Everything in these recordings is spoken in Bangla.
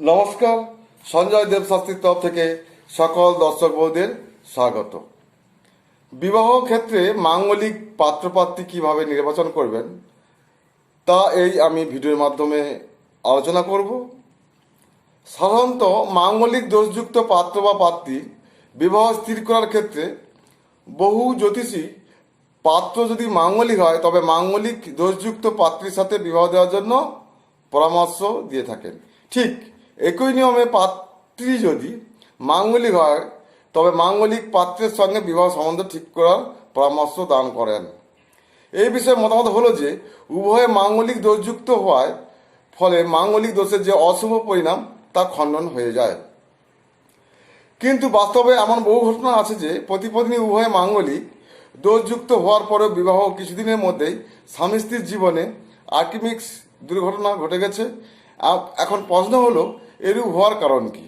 নমস্কার, সঞ্জয় দেব শাস্ত্রীর তরফ থেকে সকল দর্শক বন্ধুদের স্বাগত। বিবাহ ক্ষেত্রে মাঙ্গলিক পাত্রপাত্রী কিভাবে নির্বাচন করবেন তা আমি ভিডিওর মাধ্যমে আলোচনা করব। সাধারণত মাঙ্গলিক দোষযুক্ত পাত্র বা পাত্রী বিবাহ স্থির করার ক্ষেত্রে বহু জ্যোতিষী পাত্র যদি মাঙ্গলিক হয় তবে মাঙ্গলিক দোষযুক্ত পাত্রীর সাথে বিবাহ দেওয়ার জন্য পরামর্শ দিয়ে থাকেন। ঠিক একই নিয়মে পাত্রী যদি মাঙ্গলিক হয় তবে মাঙ্গলিক পাত্রের সঙ্গে বিবাহ সম্বন্ধ ঠিক করার পরামর্শ দান করেন। এই বিষয়ে মতামত হলো যে উভয়ে মাঙ্গলিক দোষযুক্ত হওয়ায় ফলে মাঙ্গলিক দোষের যে অশুভ পরিণাম তা খণ্ডন হয়ে যায়। কিন্তু বাস্তবে এমন বহু ঘটনা আছে যে পতিপত্নী উভয়ে মাঙ্গলিক দোষযুক্ত হওয়ার পরেও বিবাহ কিছুদিনের মধ্যেই স্বামী স্ত্রীর জীবনে আকস্মিক দুর্ঘটনা ঘটে গেছে। এখন প্রশ্ন হলো এরূপ হওয়ার কারণ কি?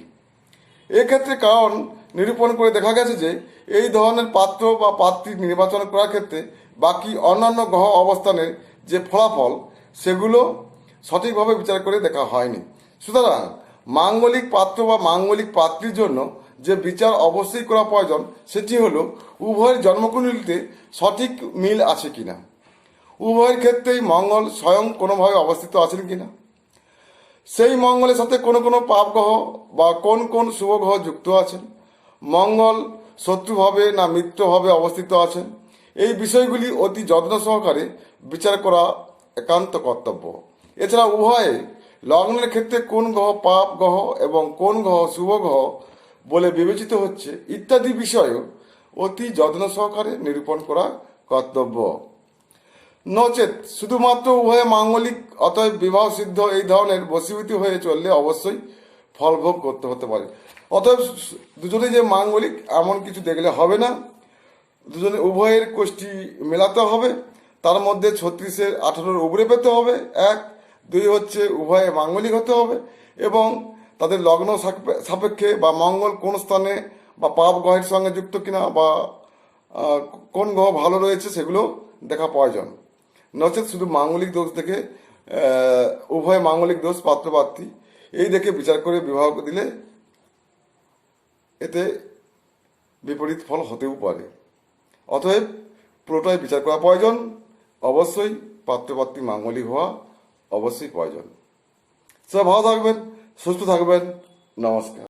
এক্ষেত্রে কারণ নিরূপণ করে দেখা গেছে যে এই ধরনের পাত্র বা পাত্রী নির্বাচন করার ক্ষেত্রে বাকি অন্যান্য গ্রহ অবস্থানের যে ফলাফল সেগুলো সঠিকভাবে বিচার করে দেখা হয়নি। সুতরাং মাঙ্গলিক পাত্র বা মাঙ্গলিক পাত্রীর জন্য যে বিচার অবশ্যই করা প্রয়োজন সেটি হলো উভয়ের জন্মকুণ্ডলিতে সঠিক মিল আছে কিনা, উভয়ের ক্ষেত্রেই মঙ্গল স্বয়ং কোনোভাবে অবস্থিত আছেন কিনা, সেই মঙ্গলের সাথে কোন কোন পাপ গ্রহ বা কোন কোন শুভ গ্রহ যুক্ত আছেন, মঙ্গল শত্রুভাবে না মিত্রভাবে অবস্থিত আছেন, এই বিষয়গুলি অতি যত্ন সহকারে বিচার করা একান্ত কর্তব্য। এছাড়া উভয়ে লগ্নের ক্ষেত্রে কোন গ্রহ পাপ গ্রহ এবং কোন গ্রহ শুভ গ্রহ বলে বিবেচিত হচ্ছে ইত্যাদি বিষয়েও অতি যত্ন সহকারে নিরূপণ করা কর্তব্য। নচেত শুধুমাত্র উভয়ে মাঙ্গলিক অতএব বিবাহ সিদ্ধ এই ধরনের বশীভূত হয়ে চললে অবশ্যই ফলভোগ করতে হতে পারে। অতএব দুজনে যে মাঙ্গলিক এমন কিছু দেখলে হবে না, দুজনে উভয়ের কোষ্ঠী মেলাতে হবে, তার মধ্যে 36-এর 18-র উবরে পেতে হবে, 1, 2 হচ্ছে উভয়ে মাঙ্গলিক হতে হবে এবং তাদের লগ্ন সাপেক্ষে বা মঙ্গল কোন স্থানে বা পাপ গ্রহের সঙ্গে যুক্ত কিনা বা কোন গ্রহ ভালো রয়েছে সেগুলো দেখা প্রয়োজন। নচেত শুধু মাঙ্গলিক দোষ দেখে উভয় মাঙ্গলিক দোষ পাত্রপাত্রী এই দেখে বিচার করে বিবাহ দিলে এতে বিপরীত ফল হতেও পারে। অতএব পুরোটাই বিচার করা প্রয়োজন। অবশ্যই পাত্রপাত্রী মাঙ্গলিক হওয়া অবশ্যই প্রয়োজন। সব ভালো থাকবেন, সুস্থ থাকবেন। নমস্কার।